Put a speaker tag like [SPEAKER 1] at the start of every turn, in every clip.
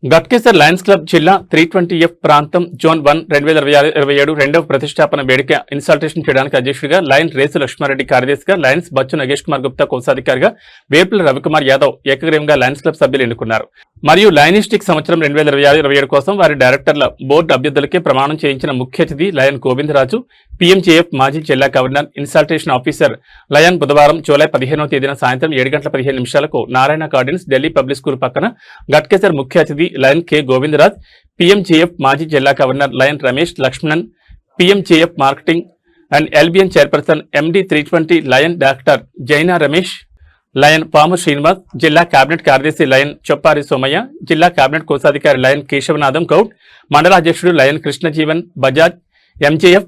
[SPEAKER 1] Ghatkesar Lions club జిల్లా 320F ప్రాంతం zone 1 2026-27 రెండవ ప్రతిష్టాపన వేడుక ఇన్సాల్టేషన్ చేయడానికి అధ్యక్షుడిగా లయన్ రేసు లక్ష్మారెడ్డి, కార్యదర్శిగా లయన్స్ బచ్చు నగేష్ కుమార్ గుప్తా, కోశాధికారిగా వేపుల రవికుమార్ యాదవ్ ఏకగ్రీవంగా లయన్స్ క్లబ్ సభ్యులు ఎన్నుకున్నారు. మరియు లయనిస్టిక్ సంవత్సరం 2026-27 కోసం వారి డైరెక్టర్ల బోర్డు అభ్యర్థులకే ప్రమాణం చేయించిన ముఖ్య అతిథి లయన్ గోవిందరాజు, PMJF మాజీ జిల్లా గవర్నర్, ఇన్సాల్టేషన్ ఆఫీసర్ లయన్ బుధవారం జూలై 15వ తేదీన సాయంత్రం 7:15 Narayana gardens, Delhi public school పక్కన గట్కేసర్ ముఖ్య అతిథి లయన్ కె గోవిందరాజ్, PMJF మాజీ జిల్లా governor lion Ramesh Lakshmanan, PMJF marketing and LBN chairperson MD 320 lion doctor జైనా Ramesh, lion పాము శ్రీనివాస్, జిల్లా కేబినెట్ కార్యదర్శి లయన్ చొప్పారి సోమయ్య, జిల్లా కేబినెట్ కోశాధికారి లయన్ కేశవనాథం గౌడ్, మండలాధ్యక్షుడు lion Krishnajeevan Bajaj, MJF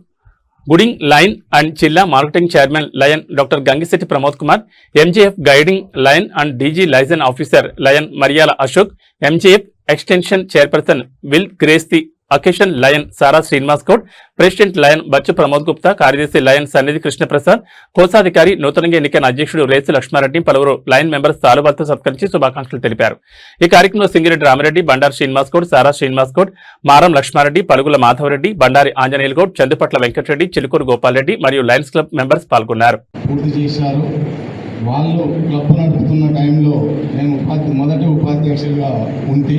[SPEAKER 1] guiding lion and జిల్లా marketing chairman lion doctor Gangisetty Pramod Kumar, MJF guiding lion and DG liaison officer lion Mariyala Ashok, MJF extension chairperson will grace the occasion lion Sara Srinivas Goud, president lion Bachu Pramod Gupta, కార్యదర్శి lion సన్నిధి కృష్ణప్రసాద్, కోశాధికారి నూతనంగా ఎన్నికైన అధ్యక్షుడు రేసు లక్ష్మారెడ్డి, పలువురు లయన్ మెంబర్స్ తాలుబాలతో సత్కరించి శుభాకాంక్షలు తెలిపారు. ఈ కార్యక్రమంలో సింగిరెడ్డి రామిరెడ్డి, బండారు శ్రీనివాస్ గౌడ్, సారా శ్రీనివాస్ గౌడ్, మారం లక్ష్మారెడ్డి, పలుగుల మాధవరెడ్డి, బండారి ఆంజనేయులు గౌడ్, చందుపట్ల వెంకటరెడ్డి, చిలుకూరు గోపాల్ రెడ్డి మరియు లయన్స్ క్లబ్ మెంబర్స్ పాల్గొన్నారు.
[SPEAKER 2] వాళ్ళు క్లబ్ నడుపుతున్న టైంలో నేను మొదటి ఉపాధ్యక్షుడిగా ఉండి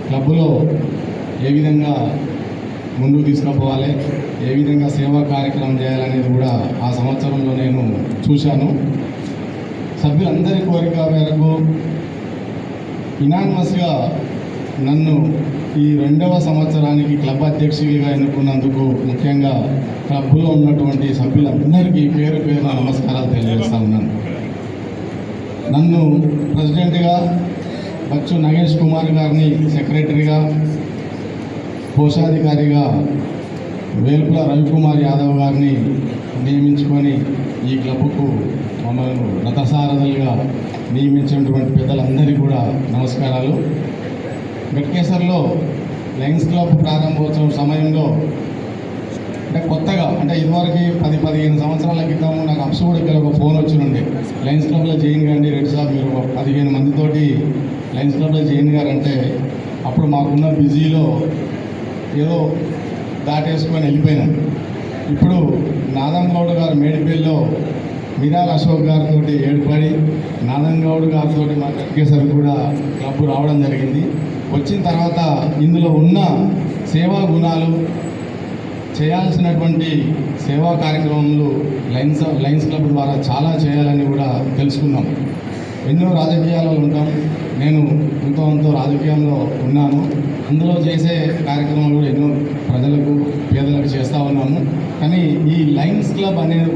[SPEAKER 2] క్లబ్లో ఏ విధంగా ముందుకు తీసుకుపోవాలి, ఏ విధంగా సేవా కార్యక్రమం చేయాలనేది కూడా ఆ సంవత్సరంలో నేను చూశాను. సభ్యులందరి కోరిక మేరకు ఇనానిమస్గా నన్ను ఈ 2వ సంవత్సరానికి క్లబ్ అధ్యక్షుడిగా ఎన్నుకున్నందుకు ముఖ్యంగా క్లబ్లో ఉన్నటువంటి సభ్యులందరికీ పేరు పేరున నమస్కారాలు తెలియజేస్తా ఉన్నాను. నన్ను ప్రెసిడెంట్గా బచ్చు నగేష్ కుమార్ గారిని, సెక్రటరీగా కోశాధికారిగా వేల్పుల రవికుమార్ యాదవ్ గారిని నియమించుకొని ఈ క్లబ్కు మమ్మల్ని రథసారథులుగా నియమించినటువంటి పెద్దలందరికీ కూడా నమస్కారాలు. గట్కేసర్లో లయన్స్ క్లబ్ ప్రారంభోత్సవం సమయంలో కొత్తగా ఇదివరకు 10-15 సంవత్సరాల క్రితం నాకు అప్సూడికి ఒక ఫోన్ వచ్చినుండే, లయన్స్ క్లబ్లో జైన్ గారండి రెడ్డి సార్, మీరు 15 మందితోటి లయన్స్ క్లబ్లో జైన్ గారంటే అప్పుడు మాకున్న బిజీలో ఏదో దాటేసుకొని వెళ్ళిపోయినాం. ఇప్పుడు నాదం గౌడ్ గారు మేడిపల్లిలో మిరాల్ అశోక్ గారితో ఏర్పడి నాదం గౌడ్ గారితో మా గట్కేసర్ కూడా క్లబ్ రావడం జరిగింది. వచ్చిన తర్వాత ఇందులో ఉన్న సేవా గుణాలు, చేయాల్సినటువంటి సేవా కార్యక్రమాలు లయన్స్ క్లబ్ ద్వారా చాలా చేయాలని కూడా తెలుసుకున్నాం. ఎన్నో రాజకీయాల్లో ఉంటాం, నేను ఎంతో రాజకీయంలో ఉన్నాను. అందులో చేసే కార్యక్రమాలు కూడా ఎన్నో ప్రజలకు, పేదలకు చేస్తూ ఉన్నాము. కానీ ఈ లయన్స్ క్లబ్ అనేది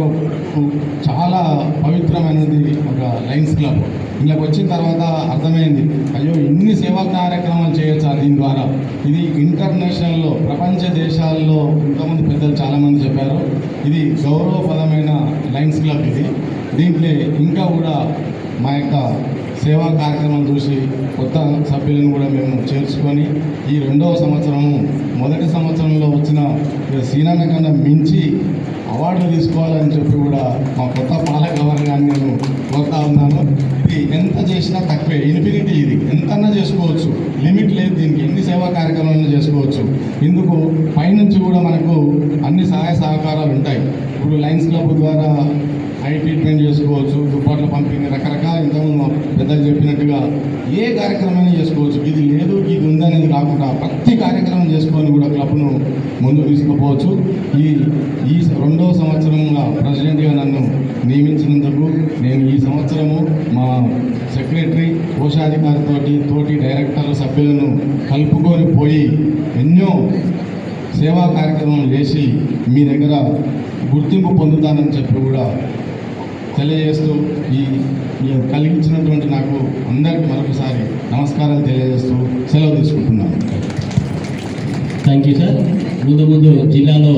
[SPEAKER 2] చాలా పవిత్రమైనది. ఒక లయన్స్ క్లబ్ ఇళ్ళకి వచ్చిన తర్వాత అర్థమైంది, అయ్యో ఇన్ని సేవా కార్యక్రమాలు చేయొచ్చా దీని ద్వారా. ఇది ఇంటర్నేషనల్లో, ప్రపంచ దేశాల్లో ఇంతమంది పెద్దలు చాలామంది చెప్పారు, ఇది గౌరవప్రదమైన లయన్స్ క్లబ్. దీంట్లో ఇంకా కూడా మా యొక్క సేవా కార్యక్రమాలు చూసి కొత్త సభ్యులను కూడా మేము చేర్చుకొని ఈ 2వ సంవత్సరము మొదటి సంవత్సరంలో వచ్చిన సీనాన్న కన్నా మించి అవార్డులు తీసుకోవాలని చెప్పి కూడా మా కొత్త పాలక వర్గాన్ని నేను కోరుతా ఉన్నాను. ఇది ఎంత చేసినా తక్కువే, ఇన్ఫినిటీ. ఇది ఎంతన్నా చేసుకోవచ్చు, లిమిట్ లేదు దీనికి. ఎన్ని సేవా కార్యక్రమాలను చేసుకోవచ్చు. ఇందుకు పైనుంచి కూడా మనకు అన్ని సహాయ సహకారాలు ఉంటాయి. ఇప్పుడు లయన్స్ క్లబ్ ద్వారా ఐ ట్రీట్మెంట్ చేసుకోవచ్చు, దుప్పట్ల పంపిణీ, రకరకాల ఇంతకుముందు పెద్దలు చెప్పినట్టుగా ఏ కార్యక్రమాన్ని చేసుకోవచ్చు. ఇది లేదు, ఇది ఉందనేది కాకుండా ప్రతి కార్యక్రమం చేసుకొని కూడా క్లబ్ను ముందుకు తీసుకుపోవచ్చు. ఈ 2వ సంవత్సరంగా ప్రెసిడెంట్గా నన్ను నియమించినందుకు నేను ఈ సంవత్సరము మా సెక్రటరీ, కోశాధికారితోటి డైరెక్టర్ల సభ్యులను కలుపుకొని పోయి ఎన్నో సేవా కార్యక్రమాలు చేసి మీ దగ్గర గుర్తింపు పొందుతానని చెప్పి కూడా తెలియజేస్తూ ఈ కలిగించినటువంటి నాకు అందరికీ మరొకసారి నమస్కారాలు తెలియజేస్తూ సెలవు తీసుకుంటున్నాను.
[SPEAKER 3] Thank you sir. ముందు జిల్లాలో